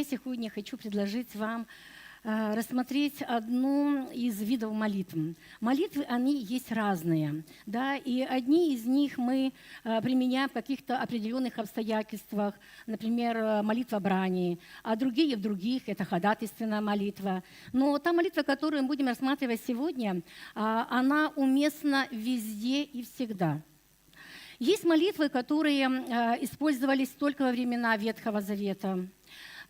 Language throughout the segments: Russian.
Я сегодня хочу предложить вам рассмотреть одну из видов молитв. Молитвы, они есть разные, да, и одни из них мы применяем в каких-то определенных обстоятельствах, например, молитва брани, а другие в других, это ходатайственная молитва. Но та молитва, которую мы будем рассматривать сегодня, она уместна везде и всегда. Есть молитвы, которые использовались только во времена Ветхого Завета.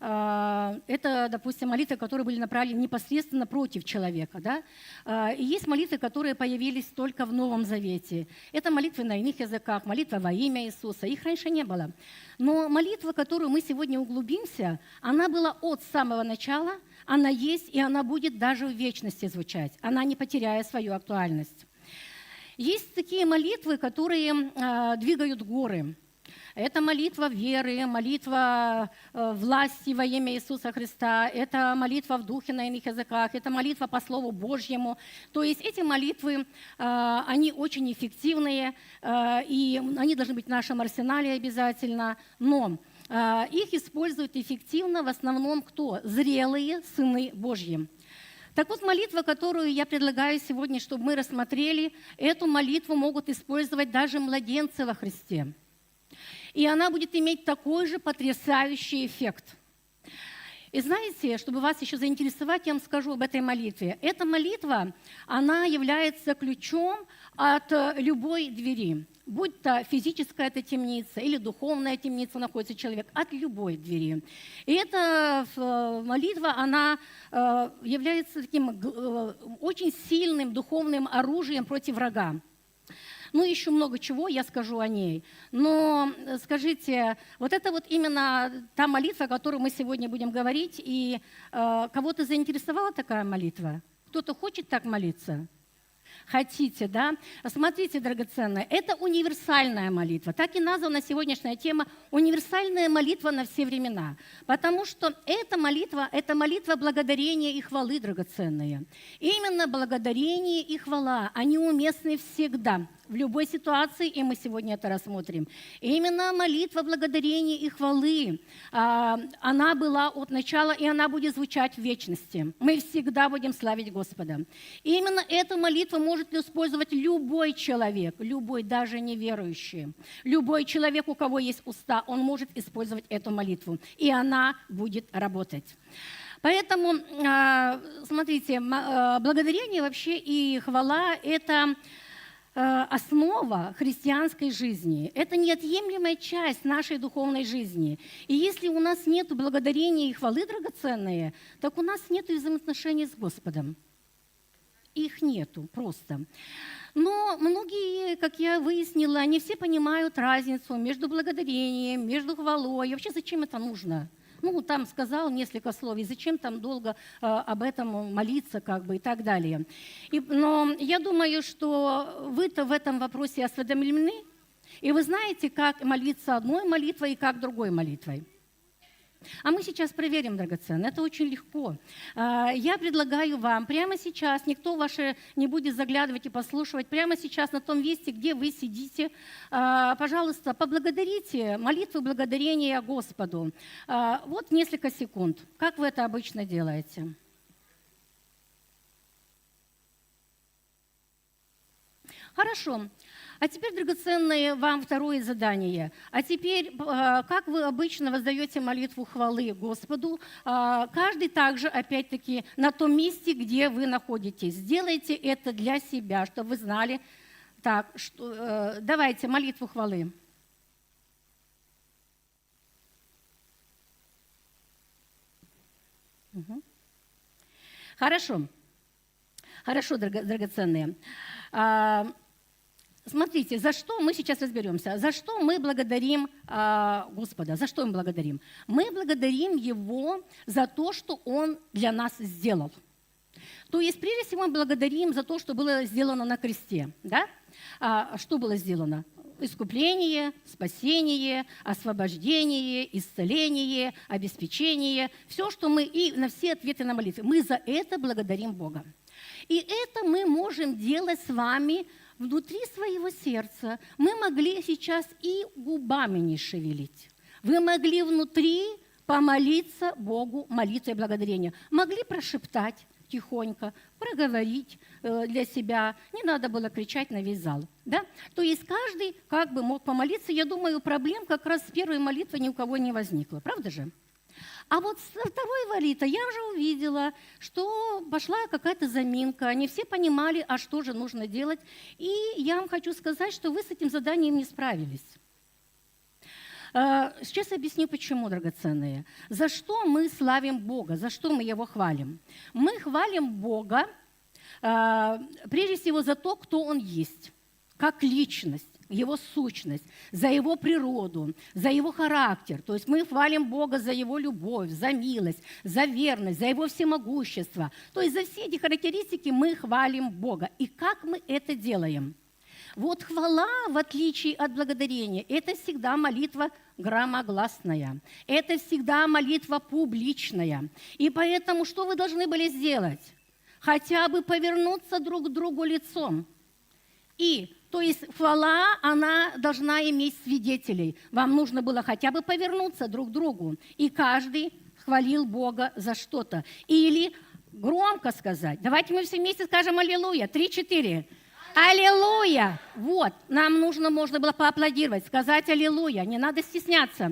Это, допустим, молитвы, которые были направлены непосредственно против человека. Да? И есть молитвы, которые появились только в Новом Завете. Это молитвы на иных языках, молитва во имя Иисуса. Их раньше не было. Но молитва, в которую мы сегодня углубимся, она была от самого начала, она есть, и она будет даже в вечности звучать. Она не потеряет свою актуальность. Есть такие молитвы, которые двигают горы. Это молитва веры, молитва власти во имя Иисуса Христа, это молитва в духе на иных языках, это молитва по Слову Божьему. То есть эти молитвы, они очень эффективные, и они должны быть в нашем арсенале обязательно, но их используют эффективно в основном кто? Зрелые сыны Божьи. Так вот, молитва, которую я предлагаю сегодня, чтобы мы рассмотрели, эту молитву могут использовать даже младенцы во Христе. И она будет иметь такой же потрясающий эффект. И знаете, чтобы вас еще заинтересовать, я вам скажу об этой молитве. Эта молитва, она является ключом от любой двери. Будь то физическая эта темница или духовная темница находится человек, от любой двери. И эта молитва, она является таким очень сильным духовным оружием против врага. Ну, еще много чего я скажу о ней. Но скажите, вот это вот именно та молитва, о которой мы сегодня будем говорить, и кого-то заинтересовала такая молитва? Кто-то хочет так молиться? Хотите, да? Смотрите, драгоценные, это универсальная молитва. Так и названа сегодняшняя тема «Универсальная молитва на все времена». Потому что эта молитва благодарения и хвалы, драгоценные. Именно благодарение и хвала, они уместны всегда, в любой ситуации, и мы сегодня это рассмотрим. И именно молитва благодарения и хвалы, она была от начала, и она будет звучать в вечности. Мы всегда будем славить Господа. И именно эту молитву может использовать любой человек, любой, даже неверующий. Любой человек, у кого есть уста, он может использовать эту молитву, и она будет работать. Поэтому, смотрите, благодарение вообще и хвала – это основа христианской жизни. Это неотъемлемая часть нашей духовной жизни. И если у нас нет благодарения и хвалы драгоценные, так у нас нет взаимоотношений с Господом. Их нету просто. Но многие, как я выяснила, не все понимают разницу между благодарением, между хвалой. И вообще, зачем это нужно? Ну, там сказал несколько слов, и зачем там долго об этом молиться, как бы, и так далее. Но я думаю, что вы-то в этом вопросе осведомлены, и вы знаете, как молиться одной молитвой и как другой молитвой. А мы сейчас проверим, драгоценные, это очень легко. Я предлагаю вам прямо сейчас, никто ваше не будет заглядывать и послушивать, прямо сейчас на том месте, где вы сидите, пожалуйста, поблагодарите молитву благодарения Господу. Вот несколько секунд. Как вы это обычно делаете? Хорошо. А теперь, драгоценные, вам второе задание. А теперь, как вы обычно воздаете молитву хвалы Господу, каждый также, опять-таки, на том месте, где вы находитесь. Сделайте это для себя, чтобы вы знали. Так, давайте молитву хвалы. Угу. Хорошо. Хорошо, драгоценные. Смотрите, за что мы сейчас разберемся. За что мы благодарим Господа? За что мы благодарим? Мы благодарим Его за то, что Он для нас сделал. То есть, прежде всего, мы благодарим за то, что было сделано на кресте. Да? Что было сделано? Искупление, спасение, освобождение, исцеление, обеспечение. Все, что мы, и на все ответы на молитвы. Мы за это благодарим Бога. И это мы можем делать с вами внутри своего сердца. Мы могли сейчас и губами не шевелить. Вы могли внутри помолиться Богу молитвой благодарения. Могли прошептать тихонько, проговорить для себя. Не надо было кричать на весь зал. Да? То есть каждый как бы мог помолиться. Я думаю, проблем как раз с первой молитвой ни у кого не возникло. Правда же? А вот со второй молитвы я уже увидела, что пошла какая-то заминка. Не все понимали, а что же нужно делать. И я вам хочу сказать, что вы с этим заданием не справились. Сейчас объясню, почему, драгоценные. За что мы славим Бога, за что мы Его хвалим? Мы хвалим Бога прежде всего за то, кто Он есть, как личность, Его сущность, за Его природу, за Его характер. То есть мы хвалим Бога за Его любовь, за милость, за верность, за Его всемогущество. То есть за все эти характеристики мы хвалим Бога. И как мы это делаем? Вот хвала, в отличие от благодарения, это всегда молитва громогласная, это всегда молитва публичная. И поэтому что вы должны были сделать? Хотя бы повернуться друг к другу лицом. И, то есть хвала, она должна иметь свидетелей. Вам нужно было хотя бы повернуться друг к другу. И каждый хвалил Бога за что-то. Или громко сказать. Давайте мы все вместе скажем «Аллилуйя». 3-4. Аллилуйя! Вот, нам можно было поаплодировать, сказать аллилуйя, не надо стесняться.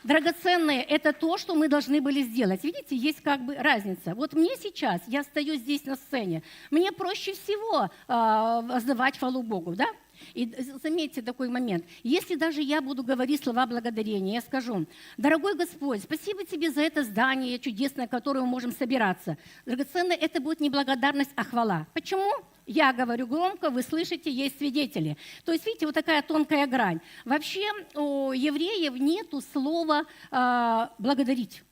Драгоценные, это то, что мы должны были сделать. Видите, есть как бы разница. Вот мне сейчас, я стою здесь на сцене, мне проще всего воздавать хвалу Богу, да? И заметьте такой момент. Если даже я буду говорить слова благодарения, я скажу: дорогой Господь, спасибо Тебе за это здание чудесное, в которое мы можем собираться. Драгоценное, это будет не благодарность, а хвала. Почему? Я говорю громко, вы слышите, есть свидетели. То есть, видите, вот такая тонкая грань. Вообще у евреев нету слова «благодарить».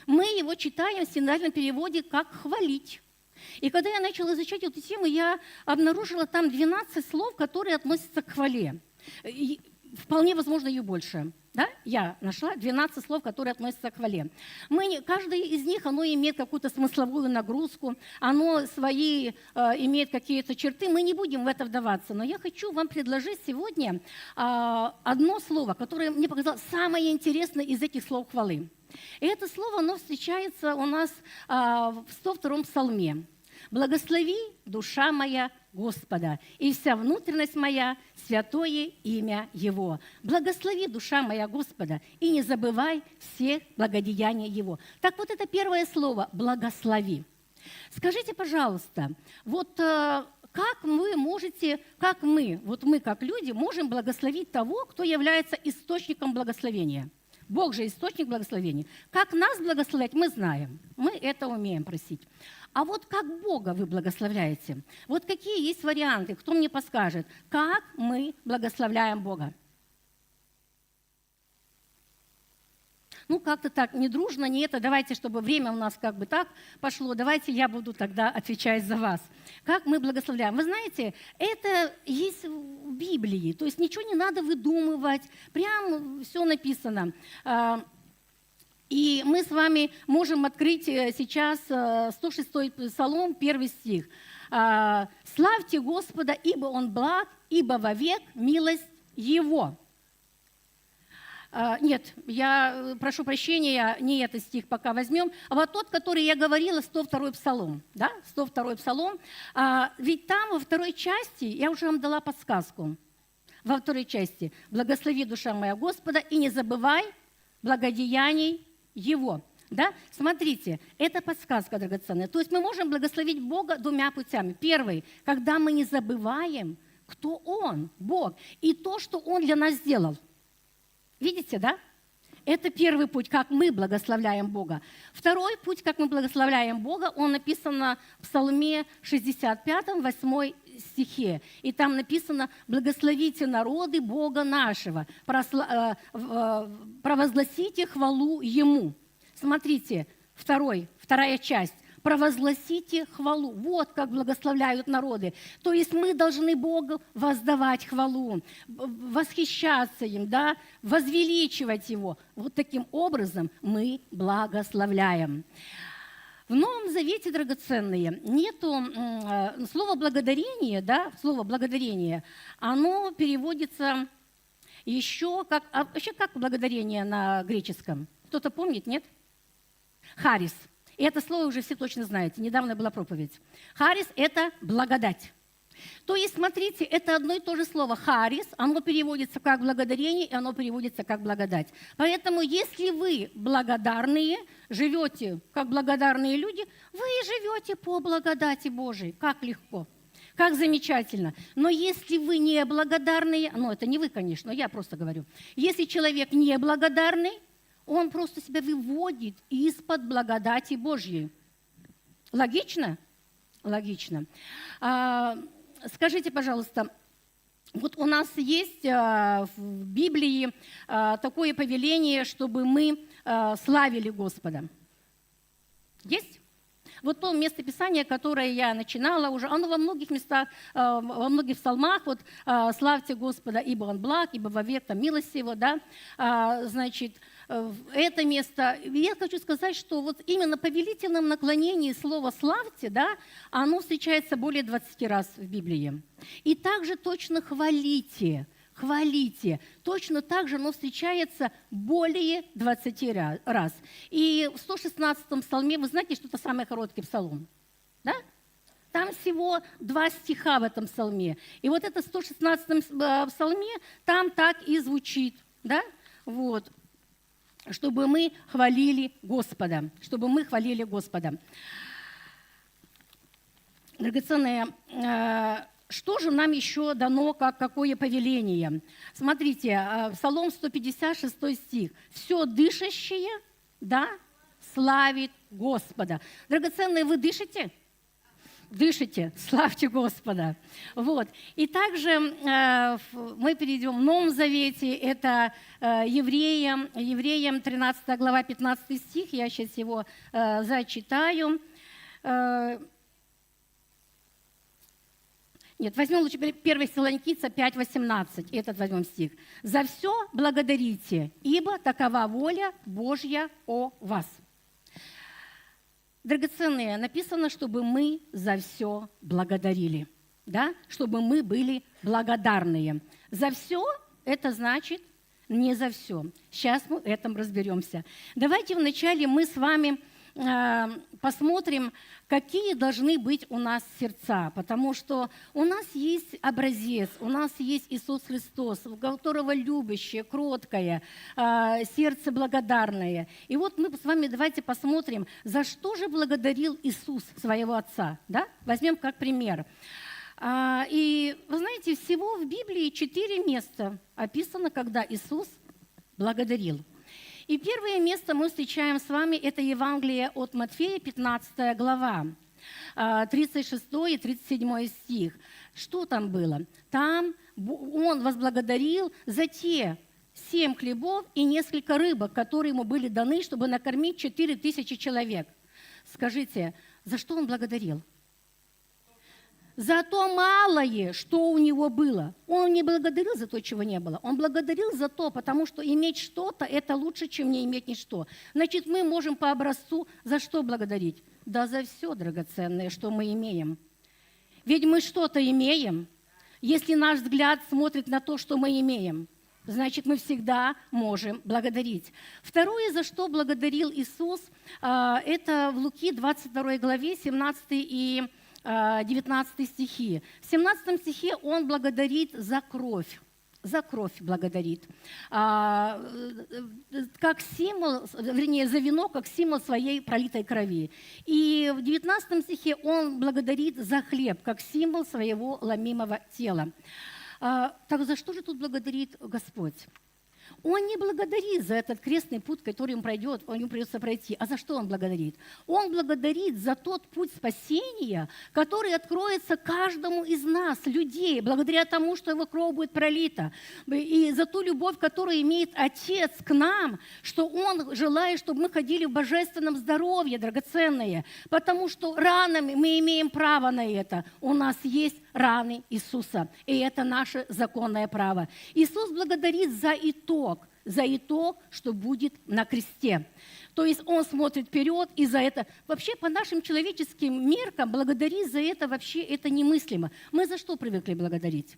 Мы его читаем в синодальном переводе как «хвалить». И когда я начала изучать эту тему, я обнаружила там 12 слов, которые относятся к хвале. И вполне возможно, и больше. Да? Я нашла 12 слов, которые относятся к хвале. Каждое из них, оно имеет какую-то смысловую нагрузку, оно свои имеет какие-то черты. Мы не будем в это вдаваться, но я хочу вам предложить сегодня одно слово, которое мне показалось самое интересное из этих слов хвалы. И это слово, оно встречается у нас в 102-м псалме. «Благослови, душа моя, Господа, и вся внутренность моя, святое имя Его. Благослови, душа моя, Господа, и не забывай всех благодеяний Его». Так вот это первое слово «благослови». Скажите, пожалуйста, вот как мы, как люди, можем благословить того, кто является источником благословения? Бог же источник благословения. Как нас благословлять, мы знаем. Мы это умеем просить. А вот как Бога вы благословляете? Вот какие есть варианты? Кто мне подскажет? Как мы благословляем Бога? Ну, как-то так, не дружно, не это. Давайте, чтобы время у нас как бы так пошло, давайте я буду тогда отвечать за вас. Как мы благословляем? Вы знаете, это есть в Библии, то есть ничего не надо выдумывать, прям все написано. И мы с вами можем открыть сейчас 106-й Псалом, 1 стих. «Славьте Господа, ибо Он благ, ибо вовек милость Его». Нет, я прошу прощения, не этот стих пока возьмем, а вот тот, который я говорила, 102-й Псалом. Да? 102-й Псалом. Ведь там во второй части, я уже вам дала подсказку, во второй части: «Благослови, душа моя, Господа, и не забывай благодеяний Его». Да? Смотрите, это подсказка драгоценная. То есть мы можем благословить Бога двумя путями. Первый, когда мы не забываем, кто Он, Бог, и то, что Он для нас сделал. Видите, да? Это первый путь, как мы благословляем Бога. Второй путь, как мы благословляем Бога, он написан в Псалме 65, 8 стихе. И там написано: «Благословите народы Бога нашего, провозгласите хвалу Ему». Смотрите, вторая часть. «Провозгласите хвалу». Вот как благословляют народы. То есть мы должны Богу воздавать хвалу, восхищаться им, да? Возвеличивать Его. Вот таким образом мы благословляем. В Новом Завете, драгоценные, нету слова «благодарение», да? Слово «благодарение», оно переводится еще как... вообще как благодарение на греческом? Кто-то помнит, нет? Харис. И это слово уже все точно знаете. Недавно была проповедь. Харис – это благодать. То есть, смотрите, это одно и то же слово «харис», оно переводится как «благодарение», и оно переводится как «благодать». Поэтому, если вы благодарные, живете как благодарные люди, вы живете по благодати Божией. Как легко, как замечательно. Но если вы не благодарные, ну, это не вы, конечно, я просто говорю, если человек не благодарный, он просто себя выводит из-под благодати Божьей. Логично? Логично. Скажите, пожалуйста, вот у нас есть в Библии такое повеление, чтобы мы славили Господа. Есть? Вот то местописание, которое я начинала уже, оно во многих местах, во многих псалмах, вот «Славьте Господа, ибо Он благ, ибо вовек там милость Его», да, значит, это место. Я хочу сказать, что вот именно в повелительном наклонении слова «славьте», да, оно встречается более 20 раз в Библии. И также точно «хвалите», хвалите. Точно так же оно встречается более 20 раз. И в 116-м псалме, вы знаете, что это самый короткий псалом? Да? Там всего 2 стиха в этом псалме. И вот это в 116-м псалме там так и звучит. Да? Вот. Чтобы мы хвалили Господа. Чтобы мы хвалили Господа. Драгоценные, что же нам еще дано, как какое повеление? Смотрите, Псалом 156 стих. «Все дышащее, да, славит Господа». Драгоценные, вы дышите? Дышите, славьте Господа. Вот. И также мы перейдем в Новом Завете, это Евреям 13 глава, 15 стих, я сейчас его зачитаю. Нет, возьмем лучше 1 Фессалоникийца 5:18, этот возьмем стих. «За все благодарите, ибо такова воля Божья о вас». Драгоценные, написано, чтобы мы за все благодарили, да? Чтобы мы были благодарные. За все это значит не за все. Сейчас мы в этом разберемся. Давайте вначале мы с вами посмотрим, какие должны быть у нас сердца, потому что у нас есть образец, у нас есть Иисус Христос, у которого любящее, кроткое, сердце благодарное. И вот мы с вами давайте посмотрим, за что же благодарил Иисус своего Отца. Да? Возьмем как пример. И вы знаете, всего в Библии 4 места описано, когда Иисус благодарил. И первое место мы встречаем с вами, это Евангелие от Матфея, 15 глава, 36 и 37 стих. Что там было? Там он возблагодарил за те 7 хлебов и несколько рыбок, которые ему были даны, чтобы накормить 4000 человек. Скажите, за что он благодарил? За то малое, что у него было. Он не благодарил за то, чего не было. Он благодарил за то, потому что иметь что-то – это лучше, чем не иметь ничто. Значит, мы можем по образцу за что благодарить? Да за все драгоценное, что мы имеем. Ведь мы что-то имеем. Если наш взгляд смотрит на то, что мы имеем, значит, мы всегда можем благодарить. Второе, за что благодарил Иисус, это в Луки 22 главе, 17 и 19 стихи. В 17 стихе он благодарит за кровь благодарит, как символ, вернее, за вино, как символ своей пролитой крови. И в 19 стихе он благодарит за хлеб, как символ своего ломимого тела. Так за что же тут благодарит Господь? Он не благодарит за этот крестный путь, который ему придется пройти. А за что он благодарит? Он благодарит за тот путь спасения, который откроется каждому из нас, людей, благодаря тому, что его кровь будет пролита. И за ту любовь, которую имеет Отец к нам, что Он желает, чтобы мы ходили в божественном здоровье, драгоценные. Потому что ранами мы имеем право на это. У нас есть раны Иисуса. И это наше законное право. Иисус благодарит за итог, что будет на кресте. То есть Он смотрит вперед, и за это... Вообще, по нашим человеческим меркам, благодарить за это вообще это немыслимо. Мы за что привыкли благодарить?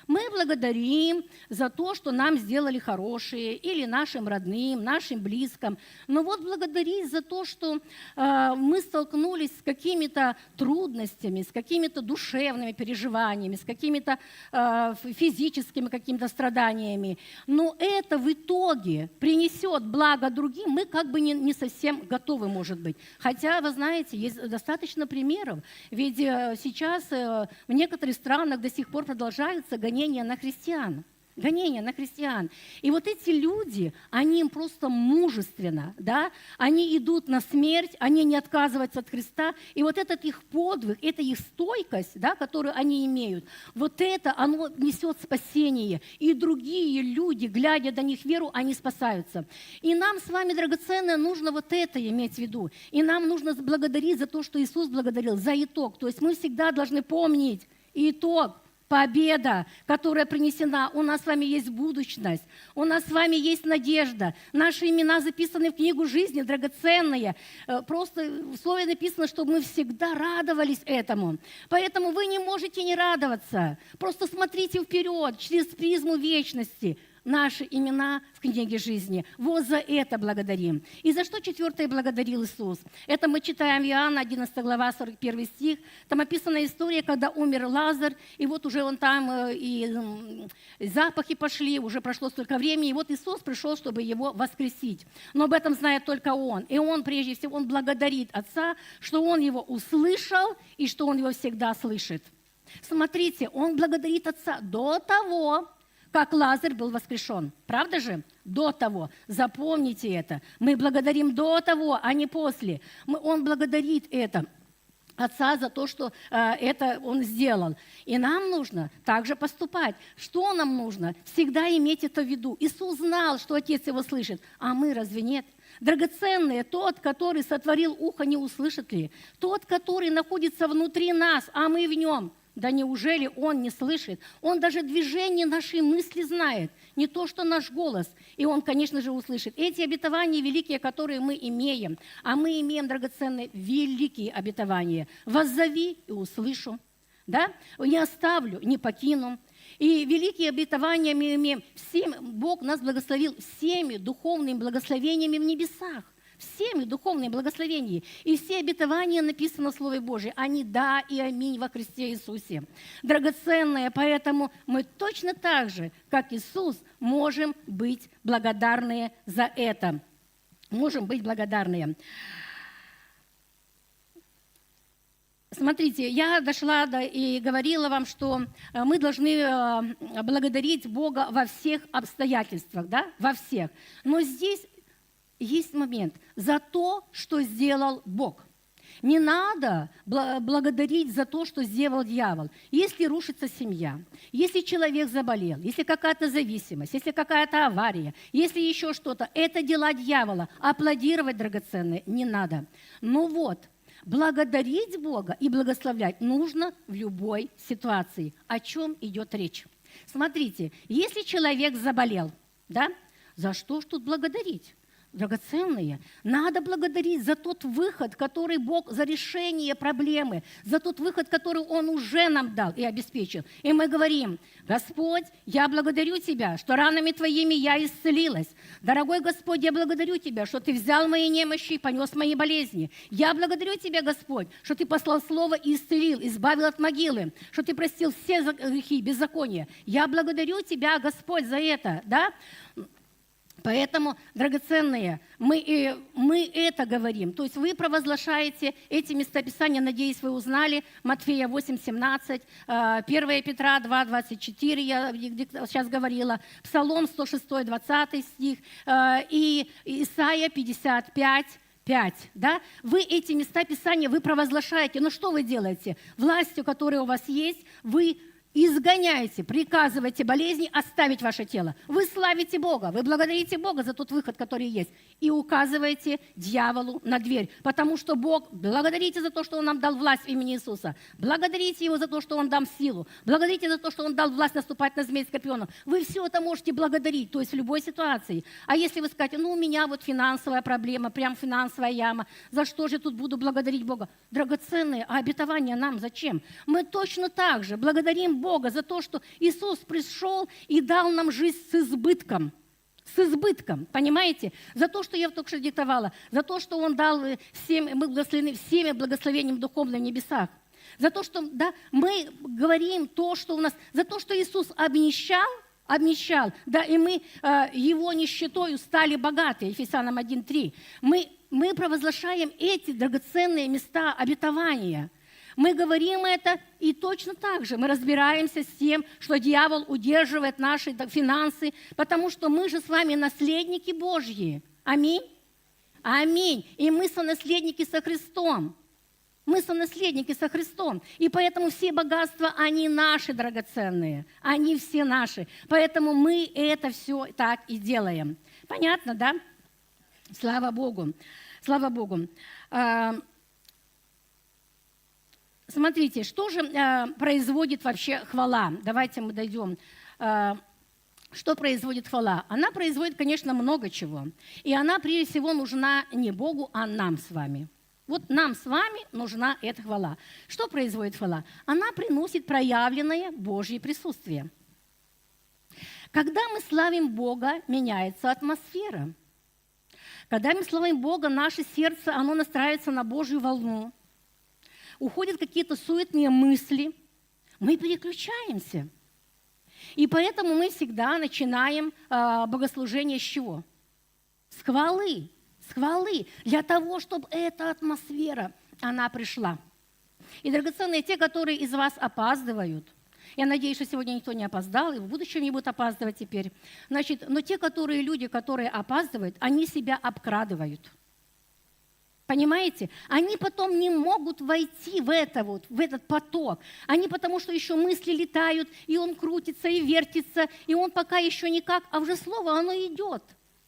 Мы благодарим за то, что нам сделали хорошие, или нашим родным, нашим близким. Но вот благодарить за то, что мы столкнулись с какими-то трудностями, с какими-то душевными переживаниями, с какими-то физическими какими-то страданиями. Но это в итоге принесет благо другим, мы как бы не совсем готовы, может быть. Хотя, вы знаете, есть достаточно примеров. Ведь сейчас в некоторых странах до сих пор продолжаются гонения на христиан. Гонения на христиан. И вот эти люди, они им просто мужественно, да, они идут на смерть, они не отказываются от Христа. И вот этот их подвиг, это их стойкость, да, которую они имеют, вот это, оно несет спасение. И другие люди, глядя на них веру, они спасаются. И нам с вами, драгоценное, нужно вот это иметь в виду. И нам нужно благодарить за то, что Иисус благодарил, за итог. То есть мы всегда должны помнить итог. Победа, которая принесена. У нас с вами есть будущность, у нас с вами есть надежда. Наши имена записаны в книгу жизни, драгоценные. Просто в слове написано, чтобы мы всегда радовались этому. Поэтому вы не можете не радоваться. Просто смотрите вперед, через призму вечности. Наши имена в книге жизни. Вот за это благодарим. И за что четвертое благодарил Иисус? Это мы читаем Иоанна, 11 глава, 41 стих. Там описана история, когда умер Лазарь, и вот уже он там, и запахи пошли, уже прошло столько времени, и вот Иисус пришел, чтобы его воскресить. Но об этом знает только Он. И Он, прежде всего, Он благодарит Отца, что Он его услышал, и что Он его всегда слышит. Смотрите, Он благодарит Отца до того, как Лазарь был воскрешен. Правда же? До того. Запомните это. Мы благодарим до того, а не после. Он благодарит это. Отца за то, что это Он сделал. И нам нужно также поступать. Что нам нужно? Всегда иметь это в виду. Иисус знал, что Отец Его слышит, а мы разве нет? Драгоценный тот, который сотворил ухо, не услышит ли? Тот, который находится внутри нас, а мы в Нем. Да неужели Он не слышит? Он даже движение нашей мысли знает, не то, что наш голос. И Он, конечно же, услышит. Эти обетования великие, которые мы имеем, а мы имеем, драгоценные, великие обетования. «Воззови и услышу». Да? «Не оставлю, не покину». И великие обетования мы имеем. Бог нас благословил всеми духовными благословениями в небесах. Всеми духовные благословения. И все обетования написаны в Слове Божьем. Они да и аминь во Христе Иисусе. Драгоценные, поэтому мы точно так же, как Иисус, можем быть благодарны за это. Можем быть благодарны. Смотрите, я дошла и говорила вам, что мы должны благодарить Бога во всех обстоятельствах, да? Во всех. Но здесь есть момент за то, что сделал Бог. Не надо благодарить за то, что сделал дьявол. Если рушится семья, если человек заболел, если какая-то зависимость, если какая-то авария, если еще что-то, это дела дьявола. Аплодировать, драгоценные, не надо. Ну вот, благодарить Бога и благословлять нужно в любой ситуации. О чем идет речь? Смотрите, если человек заболел, да, за что ж тут благодарить? Драгоценные, надо благодарить за тот выход, который Бог, за решение проблемы, за тот выход, который Он уже нам дал и обеспечил. И мы говорим: Господь, я благодарю Тебя, что ранами Твоими я исцелилась. Дорогой Господь, я благодарю Тебя, что Ты взял мои немощи и понес мои болезни. Я благодарю Тебя, Господь, что Ты послал Слово и исцелил, избавил от могилы, что Ты простил все грехи, беззакония. Я благодарю Тебя, Господь, за это, да? Поэтому, драгоценные, мы это говорим. То есть вы провозглашаете эти местописания, надеюсь, вы узнали. Матфея 8:17, 1 Петра 2:24, я сейчас говорила, Псалом 106, 20 стих, и Исайя 55:5. Да? Вы эти места Писания, вы провозглашаете. Но что вы делаете? Властью, которая у вас есть, вы изгоняете, приказываете болезни оставить ваше тело. Вы славите Бога, вы благодарите Бога за тот выход, который есть, и указываете дьяволу на дверь. Потому что Бог, благодарите за то, что Он нам дал власть в имени Иисуса. Благодарите Его за то, что Он дал силу. Благодарите за то, что Он дал власть наступать на змей и скорпионов. Вы все это можете благодарить, то есть в любой ситуации. А если вы скажете: ну, у меня вот финансовая проблема, прям финансовая яма, за что же тут буду благодарить Бога? Драгоценные, а обетования нам зачем? Мы точно так же благодарим Бога за то, что Иисус пришел и дал нам жизнь с избытком. С избытком, понимаете? За то, что я только что диктовала, за то, что Он дал всем, мы благословены всеми благословением духовным в небесах. За то, что да, мы говорим то, что у нас, за то, что Иисус обнищал, да, и мы Его нищетою стали богаты, Ефесянам 1:3. Мы провозглашаем эти драгоценные места обетования. Мы говорим это, и точно так же мы разбираемся с тем, что дьявол удерживает наши финансы, потому что мы же с вами наследники Божьи. Аминь? Аминь. И мы сонаследники со Христом. Мы сонаследники со Христом. И поэтому все богатства, они наши драгоценные. Они все наши. Поэтому мы это все так и делаем. Понятно, да? Слава Богу. Слава Богу. Смотрите, что же производит вообще хвала? Давайте мы дойдем. Что производит хвала? Она производит, конечно, много чего. И она, прежде всего, нужна не Богу, а нам с вами. Вот нам с вами нужна эта хвала. Что производит хвала? Она приносит проявленное Божье присутствие. Когда мы славим Бога, меняется атмосфера. Когда мы славим Бога, наше сердце, оно настраивается на Божью волну. Уходят какие-то суетные мысли, мы переключаемся. И поэтому мы всегда начинаем богослужение с чего? С хвалы. С хвалы. Для того, чтобы эта атмосфера, она пришла. И, драгоценные, те, которые из вас опаздывают, я надеюсь, что сегодня никто не опоздал, и в будущем не будут опаздывать теперь. Значит, но те, люди, которые опаздывают, они себя обкрадывают. Понимаете? Они потом не могут войти в этот поток. Они потому что еще мысли летают, и он крутится и вертится, и он пока еще никак, а уже слово, оно идет.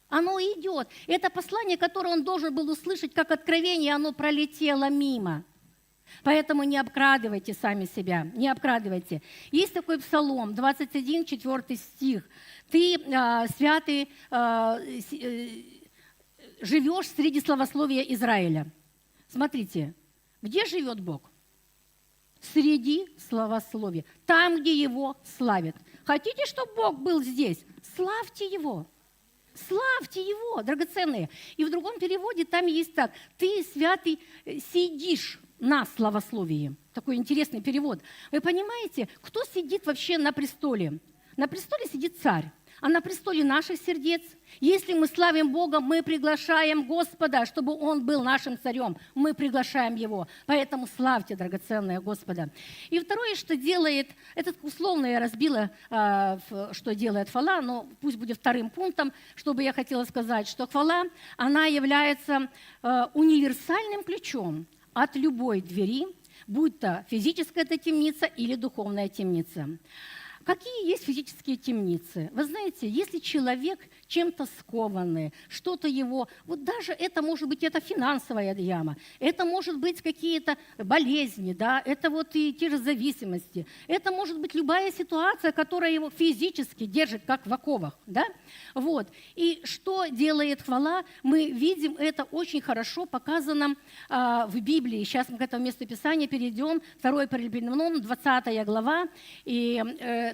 Оно идет. Это послание, которое он должен был услышать, как откровение, оно пролетело мимо. Поэтому не обкрадывайте сами себя, не обкрадывайте. Есть такой псалом, 21, 4 стих. «Ты, святый, живешь среди славословия Израиля». Смотрите, где живет Бог? Среди славословия, там, где Его славят. Хотите, чтобы Бог был здесь? Славьте Его. Славьте Его, драгоценные. И в другом переводе там есть так: «Ты, святый, сидишь на славословии». Такой интересный перевод. Вы понимаете, кто сидит вообще на престоле? На престоле сидит царь. А на престоле наших сердец, если мы славим Бога, мы приглашаем Господа, чтобы Он был нашим царем. Мы приглашаем Его. Поэтому славьте, драгоценное Господа. И второе, что делает, это условно я разбила, что делает хвала, но пусть будет вторым пунктом, чтобы я хотела сказать, что хвала, она является универсальным ключом от любой двери, будь то физическая темница или духовная темница. Какие есть физические темницы? Вы знаете, если человек чем-то скованный, что-то его, вот даже это может быть это финансовая яма, это может быть какие-то болезни, да, это вот и те же зависимости, это может быть любая ситуация, которая его физически держит как в оковах, да, вот. И что делает хвала? Мы видим это очень хорошо показано в Библии. Сейчас мы к этому месту Писания перейдем, 2 Паралипоменон, 20 глава, и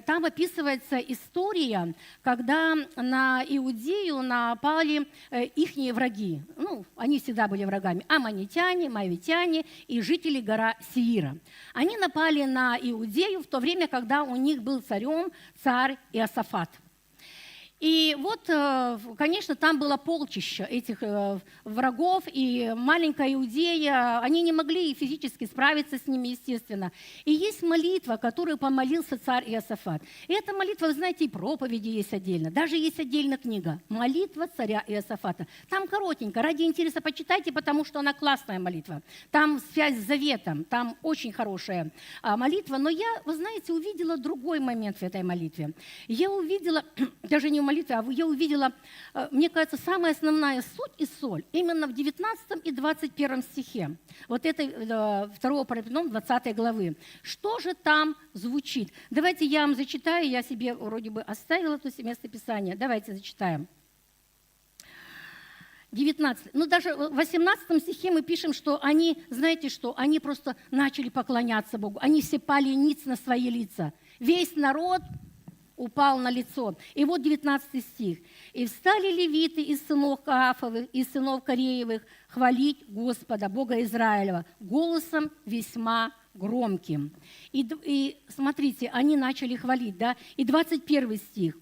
там описывается история, когда на Иудею напали ихние враги. Ну, они всегда были врагами. Аммонитяне, моавитяне и жители гора Сеира. Они напали на Иудею в то время, когда у них был царем царь Иосафат. И вот, конечно, там было полчище этих врагов, и маленькая Иудея, они не могли физически справиться с ними, естественно. И есть молитва, которую помолился царь Иосафат. И эта молитва, вы знаете, и проповеди есть отдельно, даже есть отдельная книга «Молитва царя Иосафата». Там коротенько, ради интереса почитайте, потому что она классная молитва. Там связь с заветом, там очень хорошая молитва. Но я, вы знаете, увидела другой момент в этой молитве. Я увидела, даже не молитве, а я увидела, мне кажется, самая основная суть и соль именно в 19 и 21 стихе. Вот этой 2 Паралипоменон 20 главы. Что же там звучит? Давайте я вам зачитаю, я себе вроде бы оставила это место Писания. Давайте зачитаем. 19. Ну, даже в 18 стихе мы пишем, что они, знаете что, они просто начали поклоняться Богу. Они все пали ниц на свои лица. Весь народ упал на лицо. И вот 19 стих. «И встали левиты из сынов Каафовых, из сынов Кореевых хвалить Господа, Бога Израилева, голосом весьма громким». И смотрите, они начали хвалить, да? И 21 стих.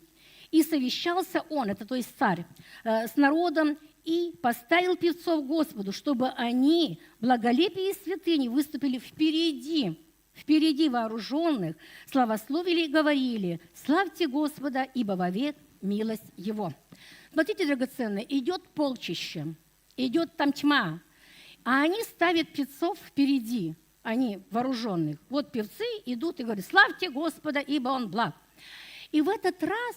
«И совещался он», это то есть царь, с народом, и поставил певцов Господу, чтобы они, благолепие и святыни, выступили впереди вооруженных, славословили и говорили: «Славьте Господа, ибо вовек милость Его». Смотрите, драгоценные, идет полчище, идет там тьма, а они ставят певцов впереди, они вооруженных. Вот певцы идут и говорят: «Славьте Господа, ибо Он благ». И в этот раз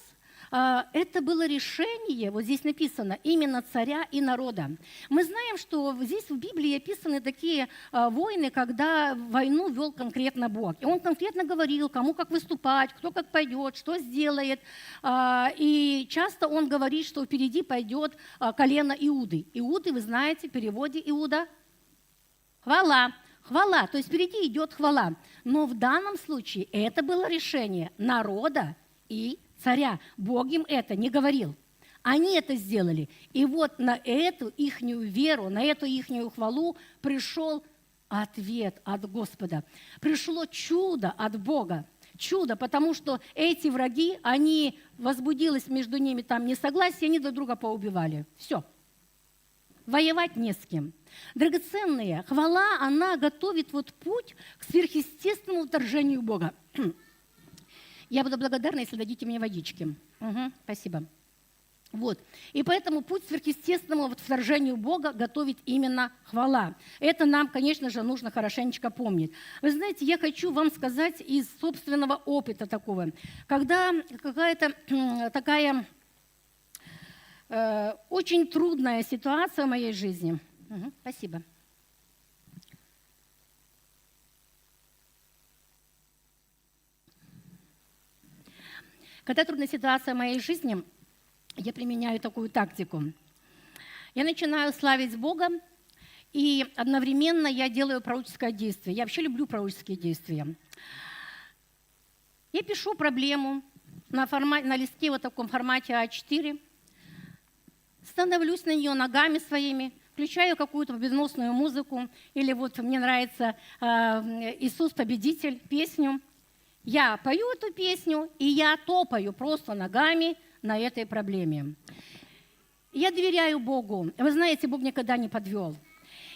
это было решение, вот здесь написано, именно царя и народа. Мы знаем, что здесь в Библии описаны такие войны, когда войну вел конкретно Бог. И Он конкретно говорил, кому как выступать, кто как пойдет, что сделает. И часто Он говорит, что впереди пойдет колено Иуды. Иуды, вы знаете, в переводе Иуда – хвала. Хвала, то есть впереди идет хвала. Но в данном случае это было решение народа и царя. Бог им это не говорил. Они это сделали. И вот на эту ихнюю веру, на эту ихнюю хвалу пришел ответ от Господа. Пришло чудо от Бога. Чудо, потому что эти враги, они, возбудилось между ними там несогласие, они друг друга поубивали. Все. Воевать не с кем. Драгоценные, хвала, она готовит вот путь к сверхъестественному вторжению Бога. Я буду благодарна, если дадите мне водички. Спасибо. Вот. И поэтому путь к сверхъестественному вторжению Бога готовит именно хвала. Это нам, конечно же, нужно хорошенечко помнить. Вы знаете, я хочу вам сказать из собственного опыта такого. Когда какая-то такая очень трудная ситуация в моей жизни. Спасибо. Когда трудная ситуация в моей жизни, я применяю такую тактику. Я начинаю славить Бога, и одновременно я делаю пророческое действие. Я вообще люблю пророческие действия. Я пишу проблему на листке вот в таком формате А4, становлюсь на нее ногами своими, включаю какую-то победоносную музыку, или вот мне нравится «Иисус Победитель», песню. Я пою эту песню, и я топаю просто ногами на этой проблеме. Я доверяю Богу. Вы знаете, Бог никогда не подвел.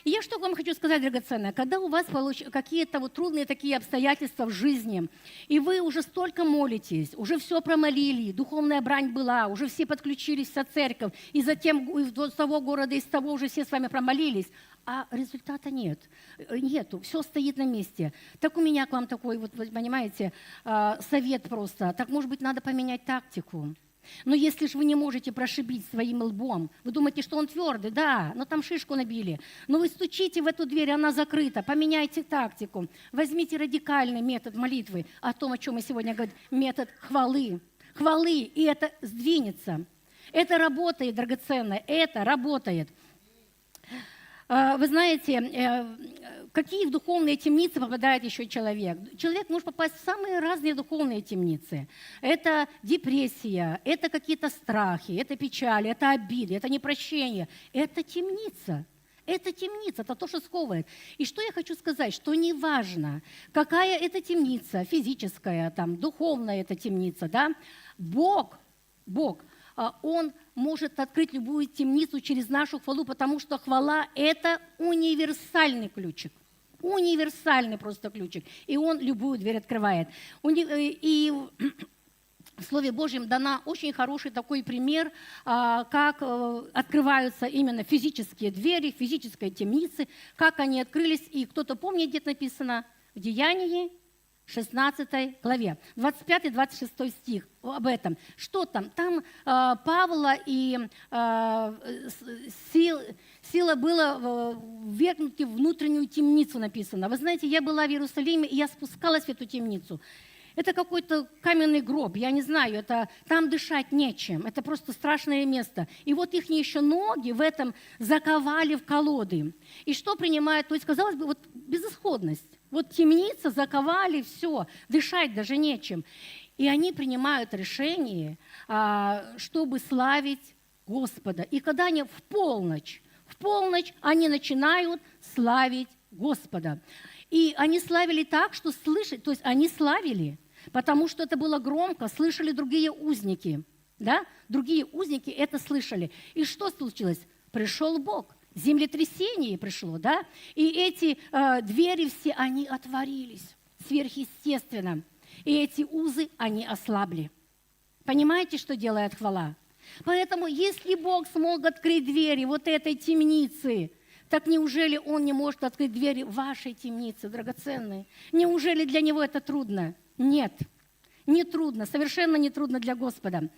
И я что вам хочу сказать, драгоценное, когда у вас какие-то вот трудные такие обстоятельства в жизни, и вы уже столько молитесь, уже все промолили, духовная брань была, уже все подключились, вся церковь, и затем из того города, из того уже все с вами промолились, а результата нету, все стоит на месте. Так у меня к вам такой, вот, понимаете, совет просто. Так, может быть, надо поменять тактику. Но если же вы не можете прошибить своим лбом, вы думаете, что он твердый, да, но там шишку набили. Но вы стучите в эту дверь, она закрыта, поменяйте тактику. Возьмите радикальный метод молитвы, о том, о чем мы сегодня говорим, метод хвалы. Хвалы, и это сдвинется. Это работает, драгоценное, это работает. Вы знаете, какие в духовные темницы попадает еще человек? Человек может попасть в самые разные духовные темницы. Это депрессия, это какие-то страхи, это печаль, это обиды, это непрощение. Это темница. Это темница, это то, что сковывает. И что я хочу сказать, что неважно, какая это темница, физическая, там, духовная это темница, да? Бог, Он может открыть любую темницу через нашу хвалу, потому что хвала – это универсальный ключик. Универсальный просто ключик. И он любую дверь открывает. И в Слове Божьем дана очень хороший такой пример, как открываются именно физические двери, физические темницы, как они открылись. И кто-то помнит, где написано в Деянии 16 главе, 25-26 стих об этом. Что там? Там Павла и сила была ввергнута в внутреннюю темницу написано. Вы знаете, я была в Иерусалиме, и я спускалась в эту темницу. Это какой-то каменный гроб, я не знаю, это, там дышать нечем, это просто страшное место. И вот их еще ноги в этом заковали в колоды. И что принимает, то есть, казалось бы, вот безысходность. Вот темница, заковали, все, дышать даже нечем. И они принимают решение, чтобы славить Господа. И когда они в полночь они начинают славить Господа. И они славили так, что слышали, то есть они славили, потому что это было громко, слышали другие узники. Да? Другие узники это слышали. И что случилось? Пришел Бог. Землетрясение пришло, да? И эти двери все, они отворились сверхъестественно. И эти узы, они ослабли. Понимаете, что делает хвала? Поэтому, если Бог смог открыть двери вот этой темницы, так неужели Он не может открыть двери вашей темницы, драгоценной? Неужели для Него это трудно? Нет, не трудно, совершенно не трудно для Господа.